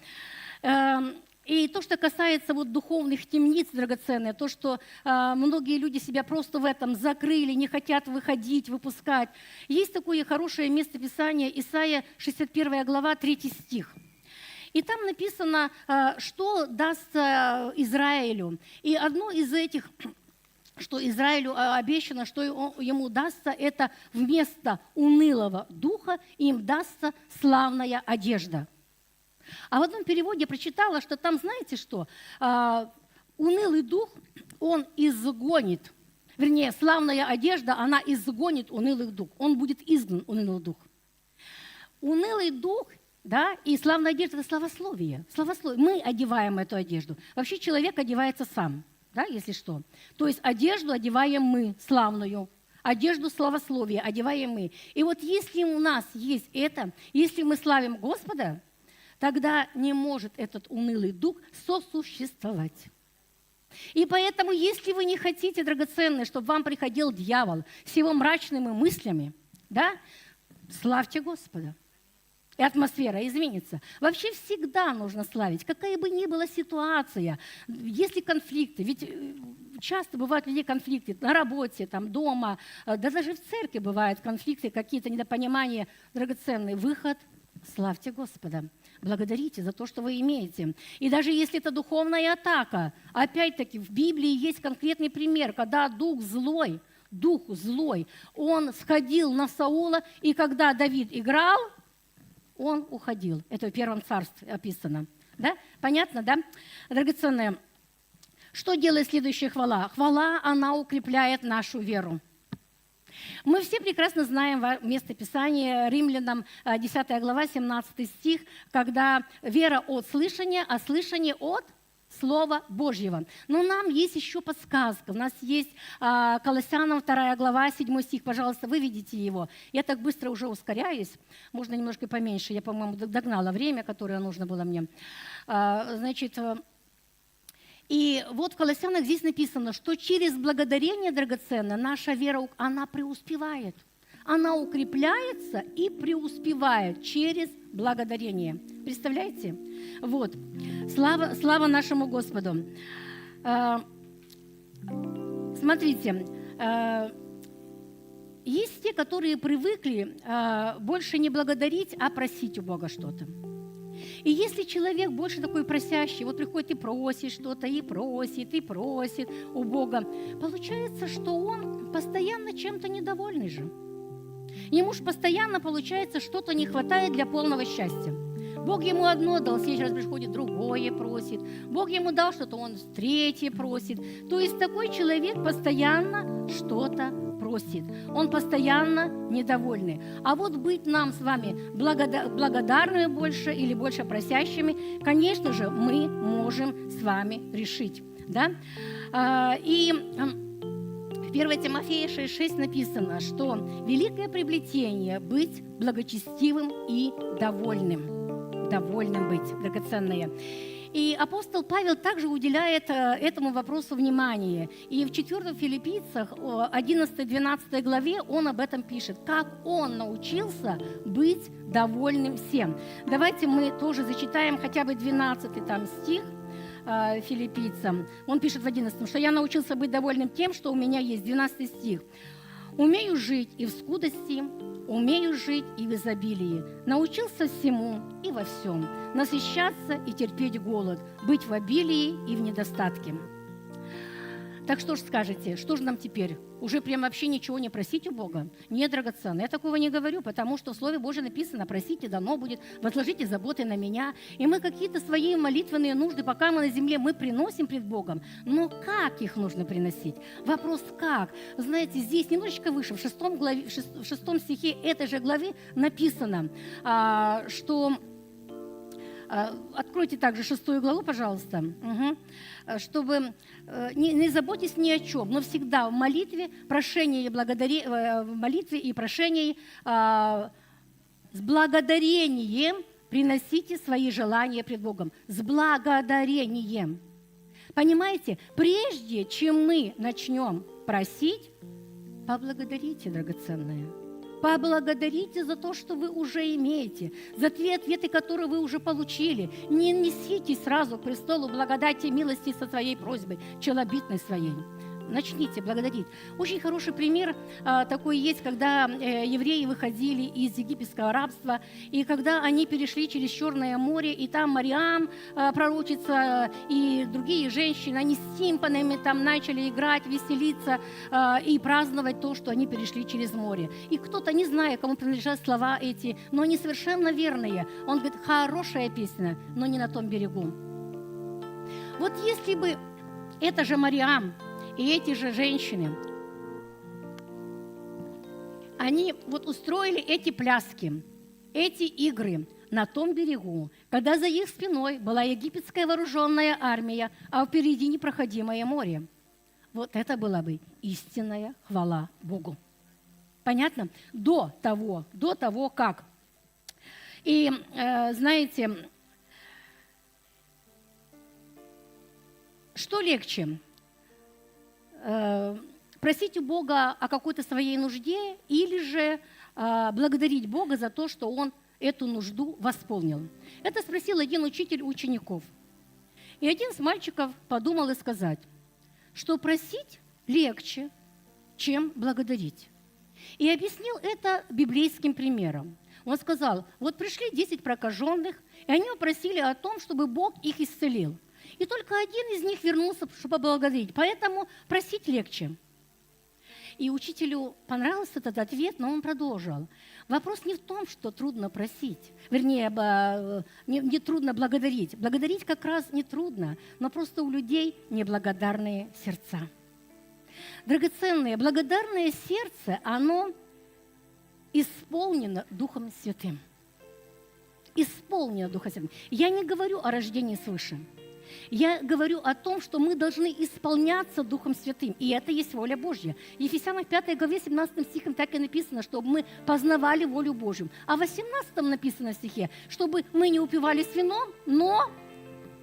И то, что касается вот духовных темниц, драгоценные, то, что многие люди себя просто в этом закрыли, не хотят выходить, выпускать. Есть такое хорошее место Писания, Исайя, 61 глава, 3 стих. И там написано, что дастся Израилю. И одно из этих, что Израилю обещано, что ему дастся, это вместо унылого духа им дастся славная одежда. А в одном переводе я прочитала, что там, знаете что, унылый дух, он изгонит, вернее, славная одежда, она изгонит унылый дух, он будет изгнан, унылый дух. Унылый дух, да, и славная одежда – это славословие. Мы одеваем эту одежду. Вообще человек одевается сам, да, если что. То есть одежду одеваем мы, славную, одежду славословия одеваем мы. И вот если у нас есть это, если мы славим Господа, тогда не может этот унылый дух сосуществовать. И поэтому, если вы не хотите, драгоценные, чтобы вам приходил дьявол с его мрачными мыслями, да, славьте Господа. И атмосфера изменится. Вообще всегда нужно славить, какая бы ни была ситуация. Если конфликты, ведь часто бывают у людей конфликты на работе, там, дома, да даже в церкви бывают конфликты, какие-то недопонимания, драгоценный выход. Славьте Господа, благодарите за то, что вы имеете. И даже если это духовная атака, опять-таки в Библии есть конкретный пример, когда дух злой, он сходил на Саула, и когда Давид играл, он уходил. Это в Первом Царстве описано. Да? Понятно, да? Драгоценные, что делает следующая хвала? Хвала, она укрепляет нашу веру. Мы все прекрасно знаем место Писания, Римлянам 10 глава, 17 стих, когда вера от слышания, а слышание от Слова Божьего. Но нам есть еще подсказка. У нас есть Колоссянам 2 глава, 7 стих. Пожалуйста, выведите его. Я так быстро уже ускоряюсь. Можно немножко поменьше. Я, по-моему, догнала время, которое нужно было мне. Значит, и вот в Колоссянах здесь написано, что через благодарение драгоценное наша вера, она преуспевает. Она укрепляется и преуспевает через благодарение. Представляете? Вот. Слава нашему Господу. Смотрите, есть те, которые привыкли больше не благодарить, а просить у Бога что-то. И если человек больше такой просящий, вот приходит и просит что-то, и просит у Бога, получается, что он постоянно чем-то недовольный же. Ему же постоянно, получается, что-то не хватает для полного счастья. Бог ему одно дал, в следующий раз приходит, другое просит. Бог ему дал что-то, он третье просит. То есть такой человек постоянно что-то просит. Он постоянно недовольный. А вот быть нам с вами благодарными больше или больше просящими, конечно же, мы можем с вами решить. Да? И в 1 Тимофея 6,6 написано, что великое приобретение – быть благочестивым и довольным. Довольным быть, драгоценные. И апостол Павел также уделяет этому вопросу внимание. И в 4 Филиппийцах, 11-12 главе он об этом пишет, как он научился быть довольным всем. Давайте мы тоже зачитаем хотя бы 12 там стих Филиппийцам. Он пишет в 11, что я научился быть довольным тем, что у меня есть. 12 стих. «Умею жить и в скудости, умею жить и в изобилии. Научился всему и во всем. Насыщаться и терпеть голод, быть в обилии и в недостатке». Так что же скажете, что же нам теперь? Уже прям вообще ничего не просить у Бога? Нет, драгоценный, я такого не говорю, потому что в Слове Божьем написано: просите, дано будет, возложите заботы на меня. И мы какие-то свои молитвенные нужды, пока мы на земле, мы приносим пред Богом. Но как их нужно приносить? Вопрос как? Знаете, здесь немножечко выше, в 6 стихе этой же главы написано, что... Откройте также 6 главу, пожалуйста, чтобы не заботьтесь ни о чем, но всегда в молитве, прошении, в молитве и прошении с благодарением приносите свои желания пред Богом. С благодарением. Понимаете, прежде чем мы начнем просить, поблагодарите, драгоценные. Поблагодарите за то, что вы уже имеете, за те ответы, которые вы уже получили. Не несите сразу к престолу благодати и милости со своей просьбой, челобитной своей. Начните благодарить. Очень хороший пример такой есть, когда евреи выходили из египетского рабства, и когда они перешли через Черное море, и там Мариам, пророчица, и другие женщины, они с тимпанами там начали играть, веселиться и праздновать то, что они перешли через море. И кто-то, не зная, кому принадлежат слова эти, но они совершенно верные. Он говорит: хорошая песня, но не на том берегу. Вот если бы эта же Мариам и эти же женщины, они вот устроили эти пляски, эти игры на том берегу, когда за их спиной была египетская вооруженная армия, а впереди непроходимое море. Вот это была бы истинная хвала Богу. Понятно? До того как. И знаете, что легче? Просить у Бога о какой-то своей нужде или же благодарить Бога за то, что Он эту нужду восполнил? Это спросил один учитель учеников. И один из мальчиков подумал и сказал, что просить легче, чем благодарить. И объяснил это библейским примером. Он сказал: вот пришли 10 прокаженных, и они попросили о том, чтобы Бог их исцелил. И только один из них вернулся, чтобы поблагодарить. Поэтому просить легче. И учителю понравился этот ответ, но он продолжил. Вопрос не в том, что трудно просить. Вернее, не трудно благодарить. Благодарить как раз не трудно, но просто у людей неблагодарные сердца. Драгоценное, благодарное сердце, оно исполнено Духом Святым. Исполнено Духом Святым. Я не говорю о рождении свыше. Я говорю о том, что мы должны исполняться Духом Святым, и это есть воля Божья. Ефесянам 5 главе 17 стихом так и написано, чтобы мы познавали волю Божью. А в 18 написано в стихе, чтобы мы не упивались вином, но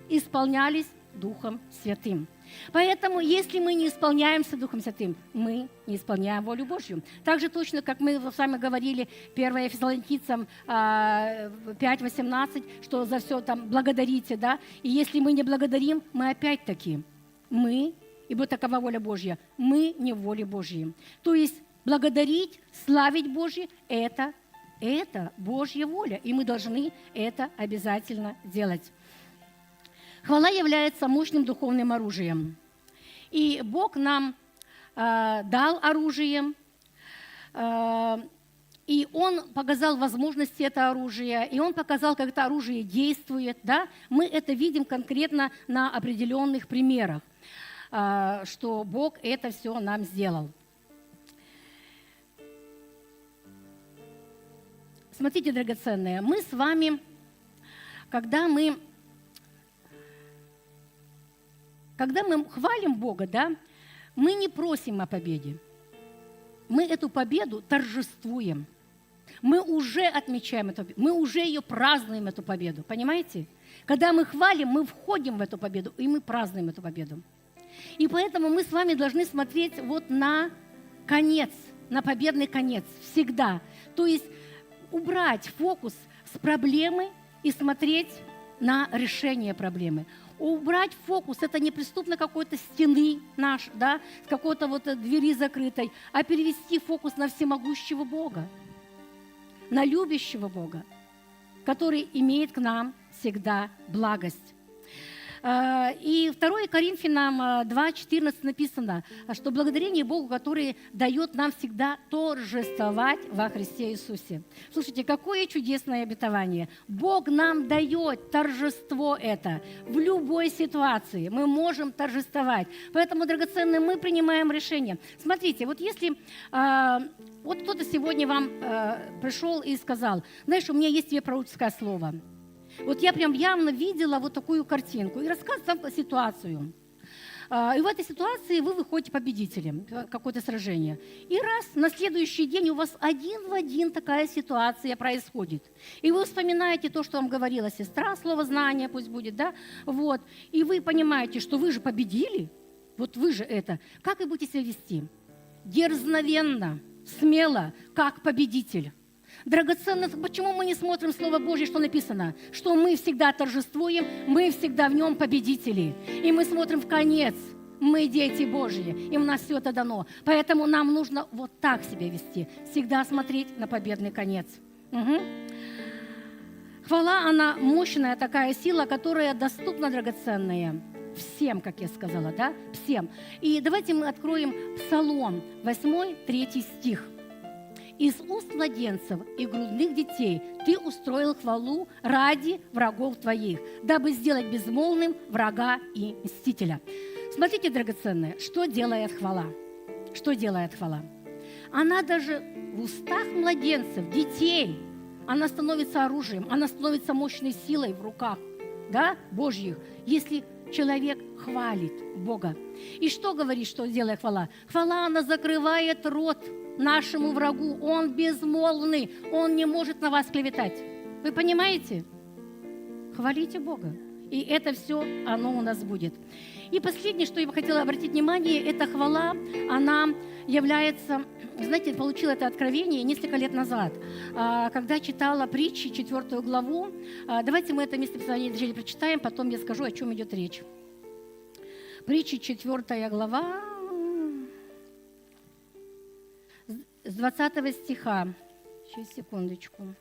исполнялись Духом Святым. Поэтому, если мы не исполняемся Духом Святым, мы не исполняем волю Божью. Так же точно, как мы с вами говорили, 1 Фессалоникийцам 5:18, что за все там благодарите, да? И если мы не благодарим, мы опять-таки, ибо такова воля Божья, мы не в воле Божьей. То есть благодарить, славить Божье – это Божья воля, и мы должны это обязательно делать. Хвала является мощным духовным оружием. И Бог нам дал оружие, и Он показал возможности этого оружия, и Он показал, как это оружие действует. Да? Мы это видим конкретно на определенных примерах, что Бог это все нам сделал. Смотрите, драгоценные, мы с вами, когда мы хвалим Бога, да, мы не просим о победе. Мы эту победу торжествуем. Мы уже отмечаем эту победу. Мы уже ее празднуем, эту победу. Понимаете? Когда мы хвалим, мы входим в эту победу, и мы празднуем эту победу. И поэтому мы с вами должны смотреть вот на конец, на победный конец всегда. То есть убрать фокус с проблемы и смотреть на решение проблемы. Убрать фокус, это не преступно какой-то стены наш, да, с какой-то вот двери закрытой, а перевести фокус на всемогущего Бога, на любящего Бога, который имеет к нам всегда благость. И 2 Коринфянам 2:14 написано, что благодарение Богу, который дает нам всегда торжествовать во Христе Иисусе. Слушайте, какое чудесное обетование. Бог нам дает торжество это в любой ситуации. Мы можем торжествовать. Поэтому, драгоценные, мы принимаем решение. Смотрите, вот если вот кто-то сегодня вам пришел и сказал, знаешь, у меня есть тебе пророческое слово. Вот я прям явно видела вот такую картинку и рассказываю вам ситуацию. И в этой ситуации вы выходите победителем, какое-то сражение. И раз на следующий день у вас один в один такая ситуация происходит. И вы вспоминаете то, что вам говорила сестра, слово знания пусть будет, да? Вот. И вы понимаете, что вы же победили, вот вы же это. Как вы будете себя вести? Дерзновенно, смело, как победитель. Драгоценно, почему мы не смотрим Слово Божье, что написано? Что мы всегда торжествуем, мы всегда в нем победители. И мы смотрим в конец. Мы дети Божьи, и у нас все это дано. Поэтому нам нужно вот так себя вести. Всегда смотреть на победный конец. Угу. Хвала, она мощная такая сила, которая доступна, драгоценная, всем, как я сказала, да? Всем. И давайте мы откроем Псалом 8, 3 стих. «Из уст младенцев и грудных детей ты устроил хвалу ради врагов твоих, дабы сделать безмолвным врага и мстителя». Смотрите, драгоценные, что делает хвала? Что делает хвала? Она даже в устах младенцев, детей, она становится оружием, она становится мощной силой в руках, да, Божьих, если человек хвалит Бога. И что говорит, что делает хвала? Хвала, она закрывает рот нашему врагу. Он безмолвный, он не может на вас клеветать. Вы понимаете? Хвалите Бога. И это все, оно у нас будет. И последнее, что я бы хотела обратить внимание, это хвала, она является, знаете, получила это откровение несколько лет назад, когда читала притчи, 4 главу. Давайте мы это местописание вначале прочитаем, потом я скажу, о чем идет речь. Притчи, 4 глава, с 20 стиха. Сейчас, секундочку.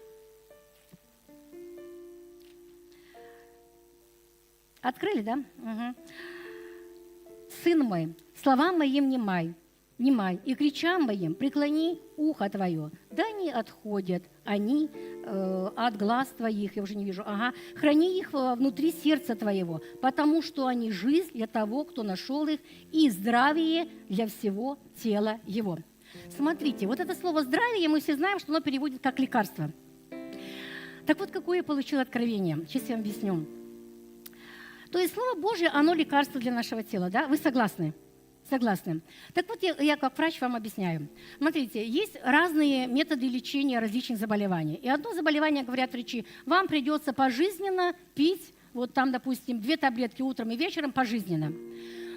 Открыли, да? Угу. «Сын мой, словам моим внимай, и кричам моим преклони ухо твое, да не отходят они от глаз твоих», я уже не вижу, «храни их внутри сердца твоего, потому что они жизнь для того, кто нашел их, и здравие для всего тела его». Смотрите, вот это слово «здравие», мы все знаем, что оно переводит как «лекарство». Так вот, какое я получила откровение? Сейчас я вам объясню. То есть Слово Божье, оно лекарство для нашего тела, да? Вы согласны? Согласны. Так вот, я как врач вам объясняю. Смотрите, есть разные методы лечения различных заболеваний. И одно заболевание, говорят врачи, вам придется пожизненно пить, вот там, допустим, 2 таблетки утром и вечером пожизненно.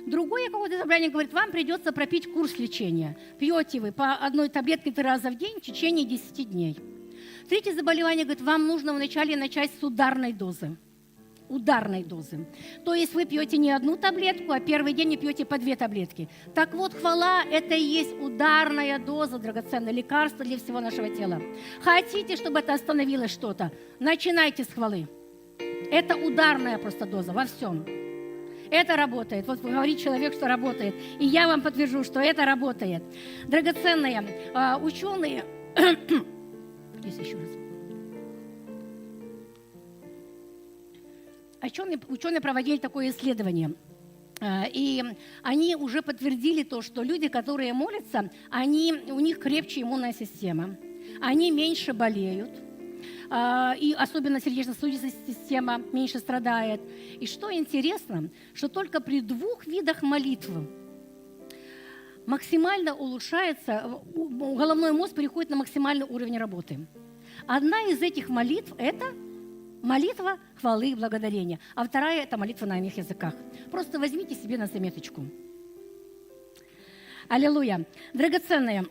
Другое какое-то заболевание говорит, вам придется пропить курс лечения. Пьете вы по 1 таблетке 3 раза в день в течение 10 дней. Третье заболевание говорит, вам нужно вначале начать с ударной дозы. Ударной дозы. То есть вы пьете не 1 таблетку, а первый день пьете по 2 таблетки. Так вот, хвала – это и есть ударная доза, драгоценное лекарство для всего нашего тела. Хотите, чтобы это остановилось что-то? Начинайте с хвалы. Это ударная просто доза во всем. Это работает. Вот говорит человек, что работает. И я вам подтвержу, что это работает. Драгоценные ученые... Здесь еще раз. Ученые проводили такое исследование. И они уже подтвердили то, что люди, которые молятся, у них крепче иммунная система. Они меньше болеют. И особенно сердечно-сосудистая система меньше страдает. И что интересно, что только при 2 видах молитвы максимально улучшается, головной мозг переходит на максимальный уровень работы. Одна из этих молитв – это молитва хвалы и благодарения, а вторая – это молитва на иных языках. Просто возьмите себе на заметочку. Аллилуйя! Драгоценные,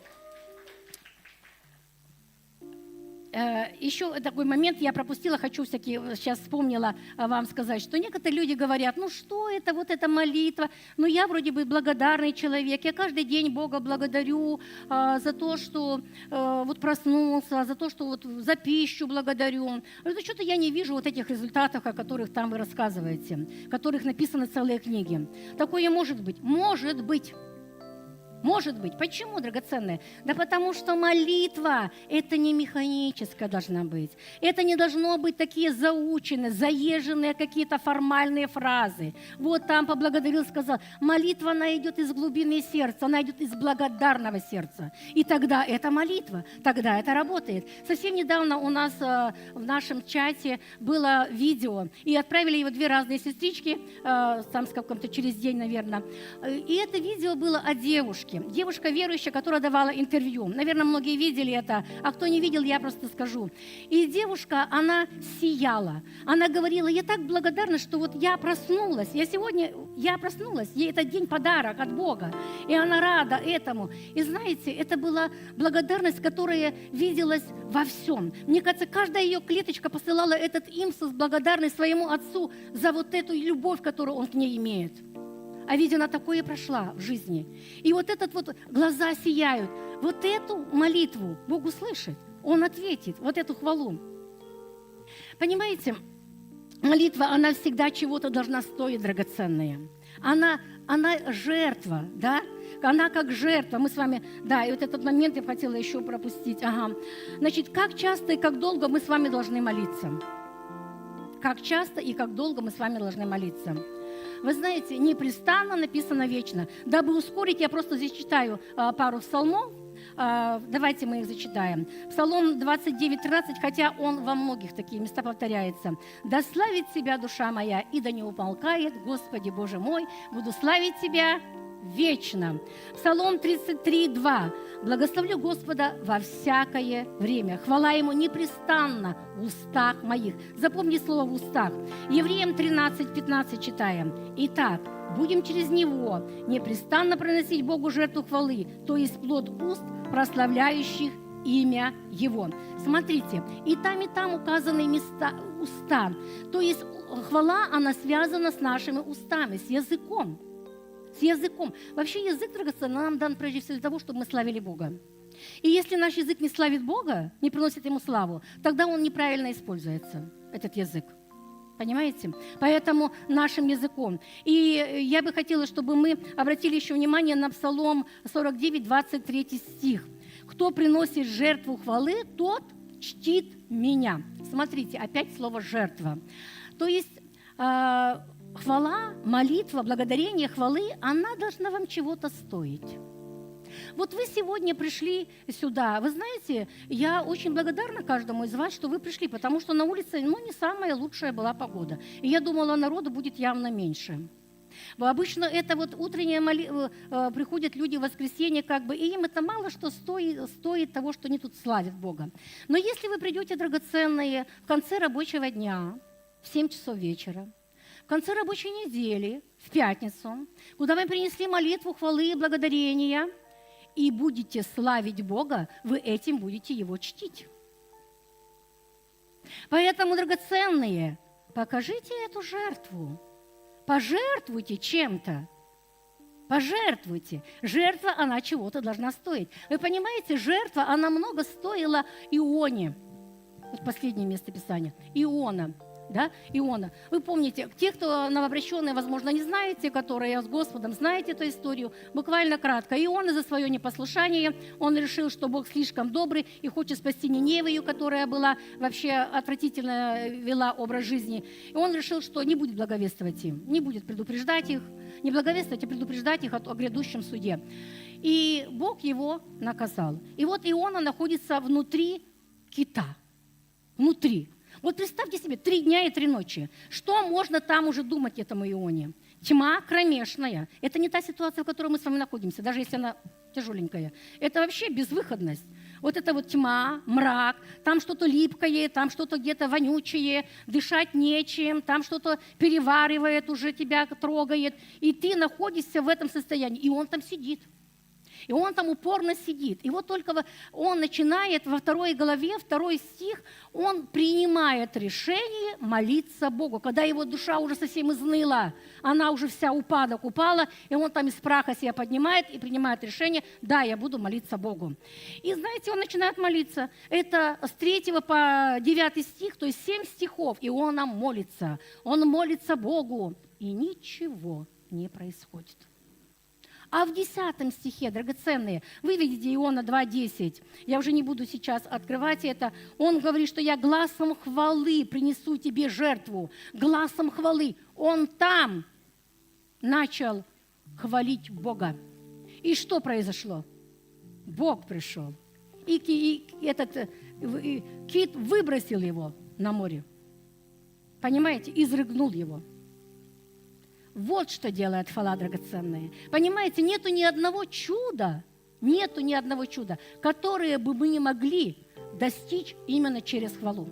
Еще такой момент я пропустила, хочу сейчас вспомнила вам сказать, что некоторые люди говорят, ну что это, вот эта молитва, ну я вроде бы благодарный человек, я каждый день Бога благодарю за то, что вот проснулся, за то, что вот за пищу благодарю. Но что-то я не вижу вот этих результатов, о которых там вы рассказываете, о которых написаны целые книги. Такое может быть? Может быть. Может быть. Почему, драгоценные? Да потому что молитва – это не механическая должна быть. Это не должно быть такие заученные, заезженные какие-то формальные фразы. Вот там поблагодарил, сказал. Молитва, она идет из глубины сердца, она идет из благодарного сердца. И тогда это молитва, тогда это работает. Совсем недавно у нас в нашем чате было видео, и отправили его 2 разные сестрички, там с каком-то через день, наверное. И это видео было о девушке. Девушка верующая, которая давала интервью. Наверное, многие видели это, а кто не видел, я просто скажу. И девушка, она сияла. Она говорила, я так благодарна, что вот я проснулась. Я проснулась, ей этот день подарок от Бога. И она рада этому. И знаете, это была благодарность, которая виделась во всем. Мне кажется, каждая ее клеточка посылала этот импульс благодарность своему отцу за вот эту любовь, которую он к ней имеет. А ведь она такое прошла в жизни. И вот этот вот глаза сияют. Вот эту молитву Бог услышит. Он ответит. Вот эту хвалу. Понимаете, молитва, она всегда чего-то должна стоить, драгоценная. Она жертва, да? Она как жертва. Мы с вами, да, и вот этот момент я хотела еще пропустить. Ага. Значит, как часто и как долго мы с вами должны молиться? Как часто и как долго мы с вами должны молиться? Вы знаете, непрестанно написано вечно. Дабы ускорить, я просто здесь читаю пару псалмов. Давайте мы их зачитаем. Псалом 29:13, хотя он во многих такие места повторяется. «Да славит Тебя душа моя, и да не умолкает, Господи Боже мой, буду славить Тебя вечно». Псалом 33:2. «Благословлю Господа во всякое время. Хвала Ему непрестанно в устах моих». Запомни слово «в устах». Евреям 13:15 читаем. «Итак, будем через Него непрестанно приносить Богу жертву хвалы, то есть плод уст, прославляющих имя Его». Смотрите, и там указаны места, уста. То есть хвала, она связана с нашими устами, с языком. С языком. Вообще язык, драгоценный, нам дан прежде всего для того, чтобы мы славили Бога. И если наш язык не славит Бога, не приносит Ему славу, тогда он неправильно используется, этот язык. Понимаете? Поэтому нашим языком. И я бы хотела, чтобы мы обратили еще внимание на Псалом 49, 23 стих. «Кто приносит жертву хвалы, тот чтит меня». Смотрите, опять слово «жертва». То есть хвала, молитва, благодарение, хвалы, она должна вам чего-то стоить. Вот вы сегодня пришли сюда. Вы знаете, я очень благодарна каждому из вас, что вы пришли, потому что на улице, не самая лучшая была погода. И я думала, народу будет явно меньше. Обычно это вот утренняя молитва, приходят люди в воскресенье, и им это мало что стоит того, что они тут славят Бога. Но если вы придете, драгоценные, в конце рабочего дня, в 7 часов вечера, в конце рабочей недели, в пятницу, куда вы принесли молитву, хвалы и благодарения, и будете славить Бога, вы этим будете Его чтить. Поэтому, драгоценные, покажите эту жертву. Пожертвуйте чем-то. Пожертвуйте. Жертва, она чего-то должна стоить. Вы понимаете, жертва, она много стоила Ионе. Вот последнее место Писания. Иона. Да, Иона. Вы помните, те, кто новообращенные, возможно, не знаете, которые с Господом знаете эту историю, буквально кратко. Иона за свое непослушание, он решил, что Бог слишком добрый и хочет спасти Ниневию, которая была вообще отвратительно, вела образ жизни. И он решил, что не будет благовествовать им, не будет предупреждать их, не благовествовать, а предупреждать их о грядущем суде. И Бог его наказал. И вот Иона находится внутри кита. Внутри. Вот представьте себе, 3 дня и 3 ночи. Что можно там уже думать этому Ионе? Тьма кромешная. Это не та ситуация, в которой мы с вами находимся, даже если она тяжеленькая. Это вообще безвыходность. Вот это вот тьма, мрак, там что-то липкое, там что-то где-то вонючее, дышать нечем, там что-то переваривает, уже тебя трогает. И ты находишься в этом состоянии. И он там сидит. И он там упорно сидит. И вот только он начинает во 2 главе, 2 стих, он принимает решение молиться Богу. Когда его душа уже совсем изныла, она уже вся упадок упала, и он там из праха себя поднимает и принимает решение: да, я буду молиться Богу. И знаете, он начинает молиться. Это с 3 по 9 стих, то есть 7 стихов, и он нам молится. Он молится Богу, и ничего не происходит. А в 10 стихе, драгоценные, вы видите Иона 2:10, я уже не буду сейчас открывать это, он говорит, что я гласом хвалы принесу тебе жертву, гласом хвалы. Он там начал хвалить Бога. И что произошло? Бог пришел. И этот кит выбросил его на море. Понимаете? Изрыгнул его. Вот что делает хвала, драгоценные. Понимаете, нету ни одного чуда, которое бы мы не могли достичь именно через хвалу.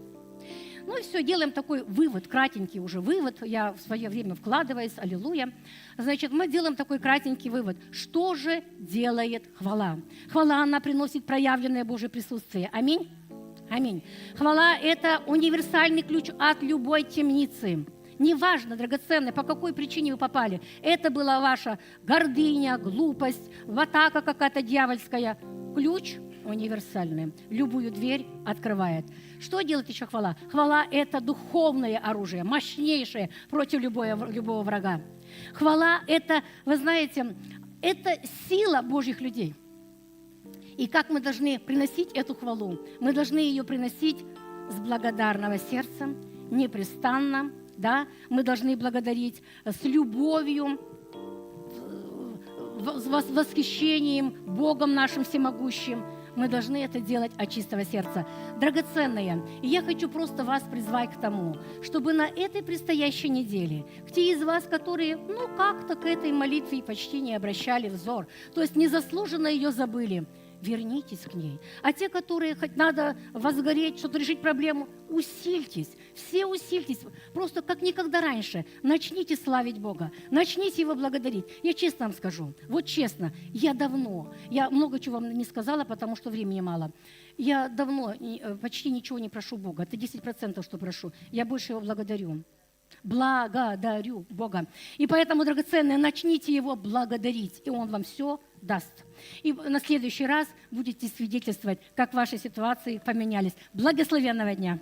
Ну и все, делаем такой вывод, кратенький уже вывод. Я в свое время вкладываюсь, аллилуйя. Значит, мы делаем такой кратенький вывод. Что же делает хвала? Хвала, она приносит проявленное Божье присутствие. Аминь? Аминь. Хвала – это универсальный ключ от любой темницы. Неважно, драгоценные, по какой причине вы попали. Это была ваша гордыня, глупость, атака какая-то дьявольская. Ключ универсальный. Любую дверь открывает. Что делает еще хвала? Хвала – это духовное оружие, мощнейшее против любого врага. Хвала – это, вы знаете, это сила Божьих людей. И как мы должны приносить эту хвалу? Мы должны ее приносить с благодарного сердца, непрестанно. Да? Мы должны благодарить с любовью, с восхищением Богом нашим всемогущим. Мы должны это делать от чистого сердца. Драгоценные, и я хочу просто вас призвать к тому, чтобы на этой предстоящей неделе, те из вас, которые, как-то к этой молитве почти не обращали взор, то есть незаслуженно ее забыли, вернитесь к ней. А те, которые хоть надо возгореть, что-то решить проблему, усильтесь, все усильтесь, просто как никогда раньше. Начните славить Бога, начните Его благодарить. Я честно вам скажу, вот честно, я много чего вам не сказала, потому что времени мало. Я давно почти ничего не прошу Бога, это 10%, что прошу. Я больше Его благодарю. Благодарю Бога. И поэтому, драгоценные, начните Его благодарить, и Он вам все даст. И на следующий раз будете свидетельствовать, как ваши ситуации поменялись. Благословенного дня!